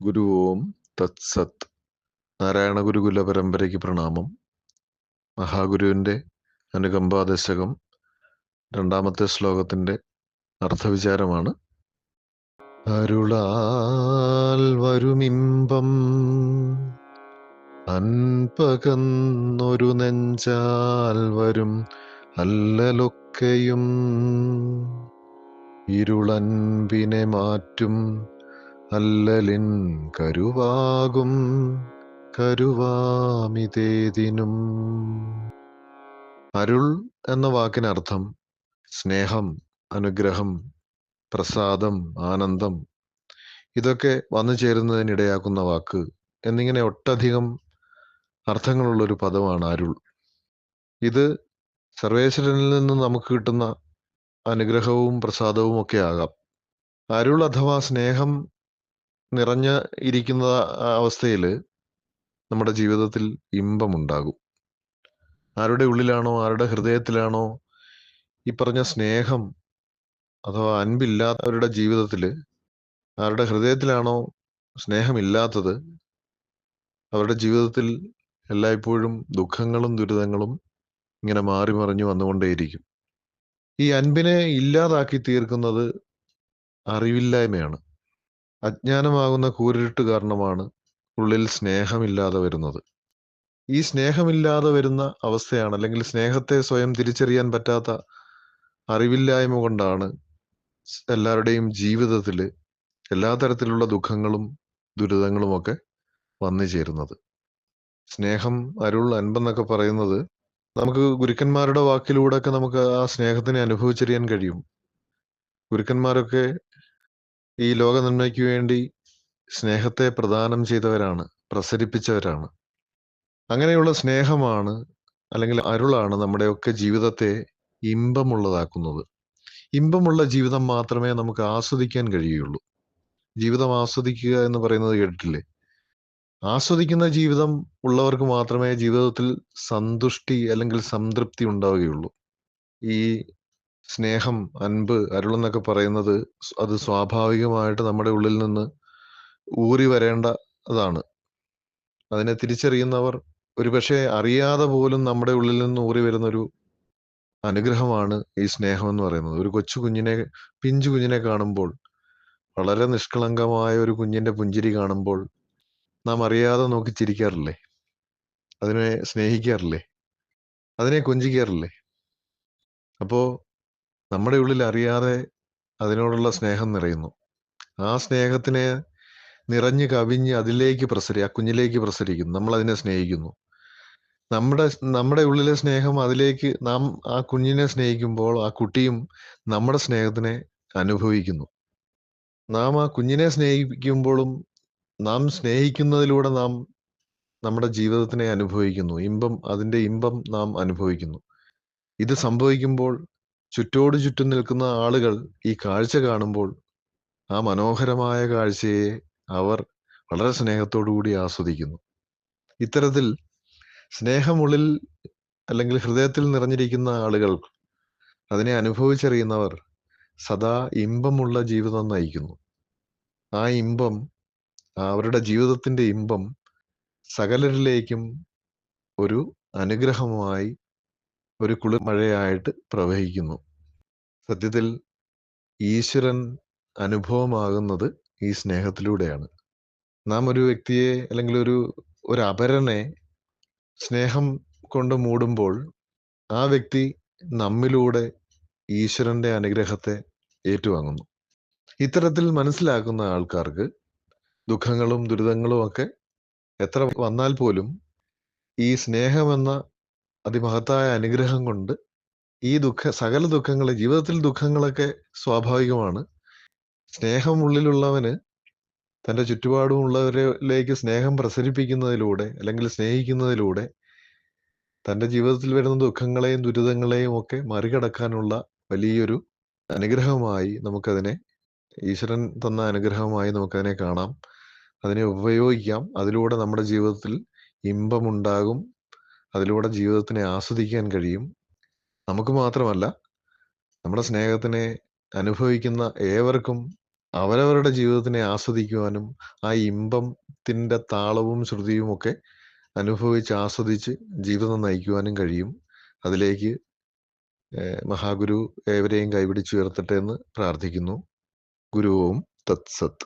ഗുരു ഓം തത്സത്. നാരായണ ഗുരുകുല പരമ്പരയ്ക്ക് പ്രണാമം. മഹാഗുരുവിന്റെ അനുകമ്പാദശകം രണ്ടാമത്തെ ശ്ലോകത്തിന്റെ അർത്ഥവിചാരമാണ്. അരുളാൽ വരുമിമ്പം അൻപകന്നൊരു നെഞ്ചാൽ വരും അല്ലലൊക്കെയും ഇരുളൻപിനെ മാറ്റും അല്ലലിൻ കരുവാകും കരുവാമിതേതിനും. അരുൾ എന്ന വാക്കിനർത്ഥം സ്നേഹം, അനുഗ്രഹം, പ്രസാദം, ആനന്ദം, ഇതൊക്കെ വന്നു ചേരുന്നതിനിടയാക്കുന്ന വാക്ക് എന്നിങ്ങനെ ഒട്ടധികം അർത്ഥങ്ങളുള്ളൊരു പദമാണ് അരുൾ. ഇത് സർവേശ്വരനിൽ നിന്ന് നമുക്ക് കിട്ടുന്ന അനുഗ്രഹവും പ്രസാദവും ഒക്കെ ആകാം. അരുൾ അഥവാ സ്നേഹം നിറഞ്ഞ ഇരിക്കുന്ന അവസ്ഥയിൽ നമ്മുടെ ജീവിതത്തിൽ ഇമ്പമുണ്ടാകും. ആരുടെ ഉള്ളിലാണോ, ആരുടെ ഹൃദയത്തിലാണോ ഈ പറഞ്ഞ സ്നേഹം അഥവാ അൻപില്ലാത്തവരുടെ ജീവിതത്തിൽ, ആരുടെ ഹൃദയത്തിലാണോ സ്നേഹമില്ലാത്തത്, അവരുടെ ജീവിതത്തിൽ എല്ലായ്പ്പോഴും ദുഃഖങ്ങളും ദുരിതങ്ങളും ഇങ്ങനെ മാറി മറിഞ്ഞു വന്നുകൊണ്ടേയിരിക്കും. ഈ അൻപിനെ ഇല്ലാതാക്കി തീർക്കുന്നത് അറിവില്ലായ്മയാണ്. അജ്ഞാനമാകുന്ന കൂരിരുട്ട് കാരണമാണ് ഉള്ളിൽ സ്നേഹമില്ലാതെ വരുന്നത്. ഈ സ്നേഹമില്ലാതെ വരുന്ന അവസ്ഥയാണ്, അല്ലെങ്കിൽ സ്നേഹത്തെ സ്വയം തിരിച്ചറിയാൻ പറ്റാത്ത അറിവില്ലായ്മ കൊണ്ടാണ് എല്ലാവരുടെയും ജീവിതത്തിൽ എല്ലാ തരത്തിലുള്ള ദുഃഖങ്ങളും ദുരിതങ്ങളും ഒക്കെ വന്നു ചേരുന്നത്. സ്നേഹം, അരുൾ, അൻപെന്നൊക്കെ പറയുന്നത് നമുക്ക് ഗുരുക്കന്മാരുടെ വാക്കിലൂടെയൊക്കെ നമുക്ക് ആ സ്നേഹത്തിനെ അനുഭവിച്ചറിയാൻ കഴിയും. ഗുരുക്കന്മാരൊക്കെ ഈ ലോക നന്മയ്ക്ക് വേണ്ടി സ്നേഹത്തെ പ്രദാനം ചെയ്തവരാണ്, പ്രസരിപ്പിച്ചവരാണ്. അങ്ങനെയുള്ള സ്നേഹമാണ്, അല്ലെങ്കിൽ അരുളാണ് നമ്മുടെയൊക്കെ ജീവിതത്തെ ഇമ്പമുള്ളതാക്കുന്നത്. ഇമ്പമുള്ള ജീവിതം മാത്രമേ നമുക്ക് ആസ്വദിക്കാൻ കഴിയുള്ളൂ. ജീവിതം ആസ്വദിക്കുക എന്ന് പറയുന്നത് കേട്ടിട്ടില്ലേ? ആസ്വദിക്കുന്ന ജീവിതം ഉള്ളവർക്ക് മാത്രമേ ജീവിതത്തിൽ സന്തുഷ്ടി അല്ലെങ്കിൽ സംതൃപ്തി ഉണ്ടാവുകയുള്ളൂ. ഈ സ്നേഹം, അൻപ്, അരുളെന്നൊക്കെ പറയുന്നത് അത് സ്വാഭാവികമായിട്ട് നമ്മുടെ ഉള്ളിൽ നിന്ന് ഊറി വരേണ്ടതാണ്. അതിനെ തിരിച്ചറിയുന്നവർ ഒരുപക്ഷെ അറിയാതെ പോലും നമ്മുടെ ഉള്ളിൽ നിന്ന് ഊറി വരുന്നൊരു അനുഗ്രഹമാണ് ഈ സ്നേഹം എന്ന് പറയുന്നത്. ഒരു കൊച്ചു കുഞ്ഞിനെ, പിഞ്ചു കുഞ്ഞിനെ കാണുമ്പോൾ, വളരെ നിഷ്കളങ്കമായ ഒരു കുഞ്ഞിന്റെ പുഞ്ചിരി കാണുമ്പോൾ നാം അറിയാതെ നോക്കി ചിരിക്കാറില്ലേ? അതിനെ സ്നേഹിക്കാറില്ലേ? അതിനെ കൊഞ്ചിക്കാറില്ലേ? അപ്പോ നമ്മുടെ ഉള്ളിൽ അറിയാതെ അതിനോടുള്ള സ്നേഹം നിറയുന്നു. ആ സ്നേഹത്തിനെ നിറഞ്ഞു കവിഞ്ഞ് ആ കുഞ്ഞിലേക്ക് പ്രസരിക്കുന്നു. നമ്മൾ അതിനെ സ്നേഹിക്കുന്നു. നമ്മുടെ നമ്മുടെ ഉള്ളിലെ സ്നേഹം അതിലേക്ക് നാം ആ കുഞ്ഞിനെ സ്നേഹിക്കുമ്പോൾ ആ കുട്ടിയും നമ്മുടെ സ്നേഹത്തിനെ അനുഭവിക്കുന്നു. നാം ആ കുഞ്ഞിനെ സ്നേഹിക്കുമ്പോഴും നാം സ്നേഹിക്കുന്നതിലൂടെ നാം നമ്മുടെ ജീവിതത്തിനെ അനുഭവിക്കുന്നു. അതിന്റെ ഇമ്പം നാം അനുഭവിക്കുന്നു. ഇത് സംഭവിക്കുമ്പോൾ ചുറ്റോട് ചുറ്റും നിൽക്കുന്ന ആളുകൾ ഈ കാഴ്ച കാണുമ്പോൾ ആ മനോഹരമായ കാഴ്ചയെ അവർ വളരെ സ്നേഹത്തോടു കൂടി ആസ്വദിക്കുന്നു. ഇത്തരത്തിൽ സ്നേഹമുള്ളിൽ അല്ലെങ്കിൽ ഹൃദയത്തിൽ നിറഞ്ഞിരിക്കുന്ന ആളുകൾ, അതിനെ അനുഭവിച്ചറിയുന്നവർ സദാ ഇമ്പമുള്ള ജീവിതം നയിക്കുന്നു. ആ ഇമ്പം, അവരുടെ ജീവിതത്തിന്റെ ഇമ്പം സകലരിലേക്കും ഒരു അനുഗ്രഹമായി, ഒരു കുളിർമഴയായിട്ട് പ്രവഹിക്കുന്നു. സത്യത്തിൽ ഈശ്വരൻ അനുഭവമാകുന്നത് ഈ സ്നേഹത്തിലൂടെയാണ്. നാം ഒരു വ്യക്തിയെ, അല്ലെങ്കിൽ ഒരു അപരനെ സ്നേഹം കൊണ്ട് മൂടുമ്പോൾ ആ വ്യക്തി നമ്മിലൂടെ ഈശ്വരന്റെ അനുഗ്രഹത്തെ ഏറ്റുവാങ്ങുന്നു. ഇത്തരത്തിൽ മനസ്സിലാക്കുന്ന ആൾക്കാർക്ക് ദുഃഖങ്ങളും ദുരിതങ്ങളും ഒക്കെ എത്ര വന്നാൽ പോലും ഈ സ്നേഹമെന്ന അതിമഹത്തായ അനുഗ്രഹം കൊണ്ട് ഈ സകല ദുഃഖങ്ങളെ, ജീവിതത്തിൽ ദുഃഖങ്ങളൊക്കെ സ്വാഭാവികമാണ്. സ്നേഹം ഉള്ളിലുള്ളവന് തൻ്റെ ചുറ്റുപാടുമുള്ളവരിലേക്ക് സ്നേഹം പ്രസരിപ്പിക്കുന്നതിലൂടെ, അല്ലെങ്കിൽ സ്നേഹിക്കുന്നതിലൂടെ തൻ്റെ ജീവിതത്തിൽ വരുന്ന ദുഃഖങ്ങളെയും ദുരിതങ്ങളെയും ഒക്കെ മറികടക്കാനുള്ള വലിയൊരു അനുഗ്രഹമായി നമുക്കതിനെ, ഈശ്വരൻ തന്ന അനുഗ്രഹമായി നമുക്കതിനെ കാണാം. അതിനെ ഉപയോഗിക്കാം. അതിലൂടെ നമ്മുടെ ജീവിതത്തിൽ ഇമ്പമുണ്ടാകും. അതിലൂടെ ജീവിതത്തിനെ ആസ്വദിക്കാൻ കഴിയും. നമുക്ക് മാത്രമല്ല, നമ്മുടെ സ്നേഹത്തിനെ അനുഭവിക്കുന്ന ഏവർക്കും അവരവരുടെ ജീവിതത്തിനെ ആസ്വദിക്കുവാനും ആ ഇമ്പത്തിൻ്റെ താളവും ശ്രുതിയുമൊക്കെ അനുഭവിച്ച് ആസ്വദിച്ച് ജീവിതം നയിക്കുവാനും കഴിയും. അതിലേക്ക് മഹാഗുരു ഏവരെയും കൈപിടിച്ചുയർത്തട്ടെ എന്ന് പ്രാർത്ഥിക്കുന്നു. ഗുരു ഓം തത്സത്ത്.